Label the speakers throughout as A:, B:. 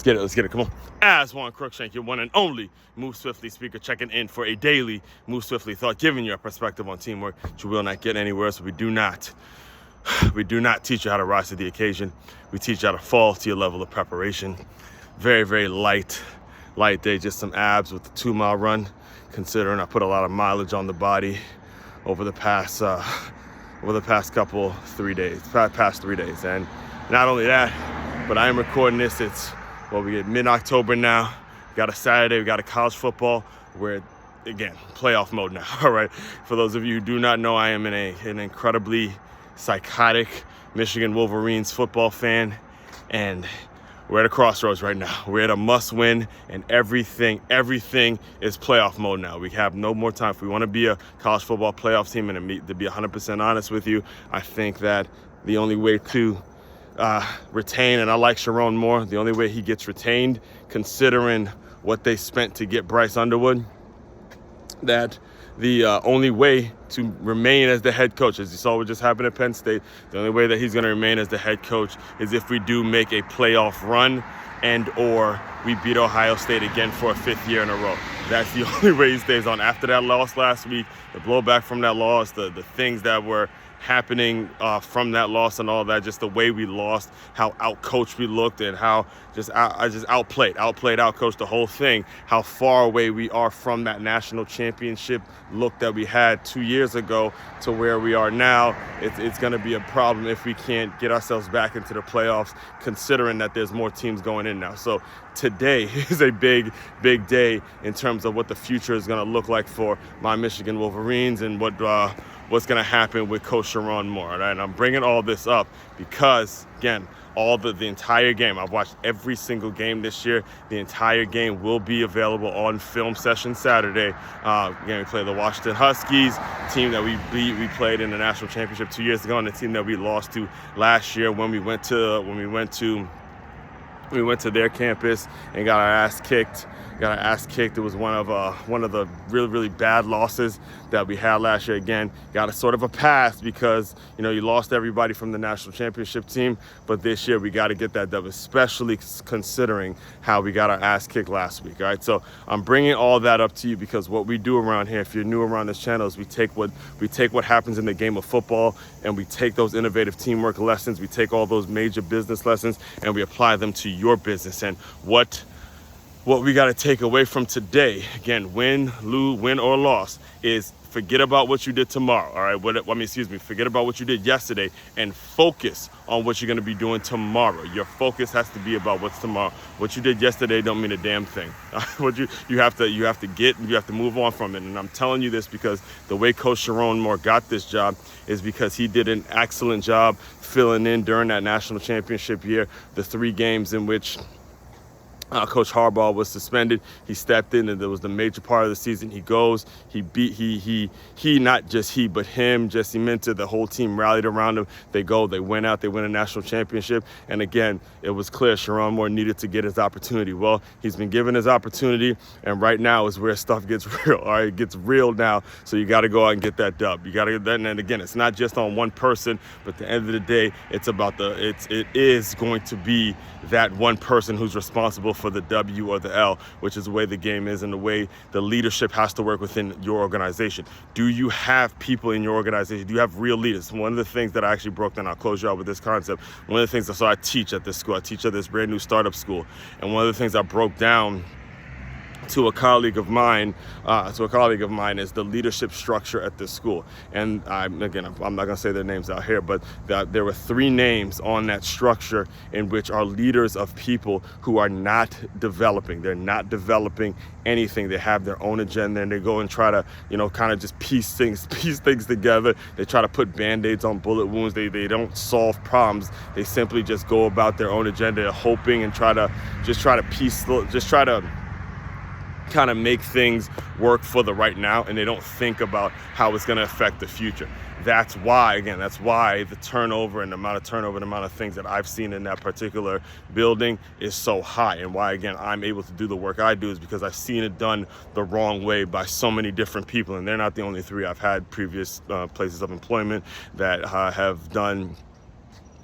A: Let's get it, come on. As Juan Cruikshank, your one and only Move Swiftly speaker, checking in for a daily Move Swiftly thought, giving you a perspective on teamwork that you will not get anywhere else. We do not teach you how to rise to the occasion. We teach you how to fall to your level of preparation. Very, very light day, just some abs with the 2-mile run, considering I put a lot of mileage on the body over the past couple 3 days, past 3 days. And not only that, but I am recording this, we get mid-October now. We got a Saturday, we got a college football. We're, again, playoff mode now, all right? For those of you who do not know, I am an incredibly psychotic Michigan Wolverines football fan, and we're at a crossroads right now. We're at a must-win, and everything is playoff mode now. We have no more time. If we want to be a college football playoff team, and to be 100% honest with you, I think that the only way to retain, and I like Sherrone Moore, the only way he gets retained, considering what they spent to get Bryce Underwood, that the only way to remain as the head coach, as you saw what just happened at Penn State, the only way that he's going to remain as the head coach is if we do make a playoff run and or we beat Ohio State again for a 5th year in a row. That's the only way he stays on. After that loss last week, the blowback from that loss, the things that were happening from that loss and all that, just the way we lost, how outcoached we looked, and how I just outcoached the whole thing, how far away we are from that national championship look that we had 2 years ago to where we are now. It's going to be a problem if we can't get ourselves back into the playoffs, considering that there's more teams going in now. So today is a big day in terms of what the future is going to look like for my Michigan Wolverines and what's going to happen with Coach Sherrone Moore. Right? And I'm bringing all this up because, again, the entire game, I've watched every single game this year. The entire game will be available on Film Session Saturday. Again, we play the Washington Huskies, team that we beat. We played in the national championship 2 years ago, and the team that we lost to last year when we went to their campus and got our ass kicked. It was one of the really, really bad losses that we had last year. Again, got a sort of a pass because, you lost everybody from the national championship team. But this year we got to get that dub, especially considering how we got our ass kicked last week. All right, so I'm bringing all that up to you because what we do around here, if you're new around this channel, is we take what happens in the game of football and we take those innovative teamwork lessons, we take all those major business lessons, and we apply them to your business. And what we got to take away from today, again, win or loss, is forget about what you did tomorrow, all right? Forget about what you did yesterday and focus on what you're going to be doing tomorrow. Your focus has to be about what's tomorrow. What you did yesterday don't mean a damn thing. You have to move on from it. And I'm telling you this because the way Coach Sherrone Moore got this job is because he did an excellent job filling in during that national championship year, the 3 games in which Coach Harbaugh was suspended. He stepped in, and there was the major part of the season. He goes, not just he, but him, Jesse Minter, the whole team rallied around him. They win out, they win a national championship. And again, it was clear Sherrone Moore needed to get his opportunity. Well, he's been given his opportunity, and right now is where stuff gets real. All right, it gets real now. So you got to go out and get that dub. You got to get that. And again, it's not just on one person, but at the end of the day, it is going to be that one person who's responsible for the W or the L, which is the way the game is and the way the leadership has to work within your organization. Do you have people in your organization? Do you have real leaders? One of the things that I actually broke down, I'll close you out with this concept. One of the things I teach at this school, I teach at this brand new startup school. And one of the things I broke down to a colleague of mine is the leadership structure at this school. And I'm not going to say their names out here, but there were 3 names on that structure in which are leaders of people who are not developing. They're not developing anything. They have their own agenda, and they go and try to, kind of just piece things together. They try to put Band-Aids on bullet wounds. They don't solve problems. They simply just go about their own agenda, hoping and try to kind of make things work for the right now, and they don't think about how it's going to affect the future. That's why the turnover and the amount of things that I've seen in that particular building is so high, and why, again, I'm able to do the work I do is because I've seen it done the wrong way by so many different people, and they're not the only 3. I've had previous places of employment that have done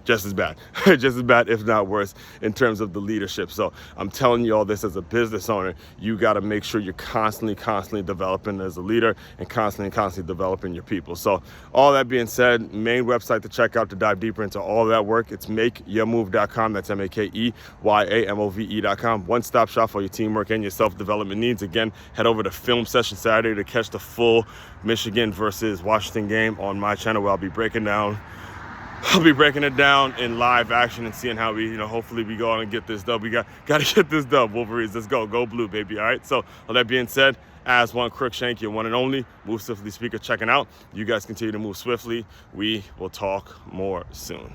A: just as bad, just as bad, if not worse, in terms of the leadership. So I'm telling you all this as a business owner. You got to make sure you're constantly developing as a leader and constantly developing your people. So all that being said, main website to check out to dive deeper into all that work, it's makeyourmove.com. That's MakeYamove.com. One-stop shop for your teamwork and your self-development needs. Again, head over to Film Session Saturday to catch the full Michigan versus Washington game on my channel, where I'll be breaking it down in live action and seeing how we, hopefully we go on and get this dub. We got to get this dub, Wolverines. Let's go blue, baby. All right. So all that being said, as one Crookshank, your one and only Move Swiftly speaker, checking out. You guys continue to move swiftly. We will talk more soon.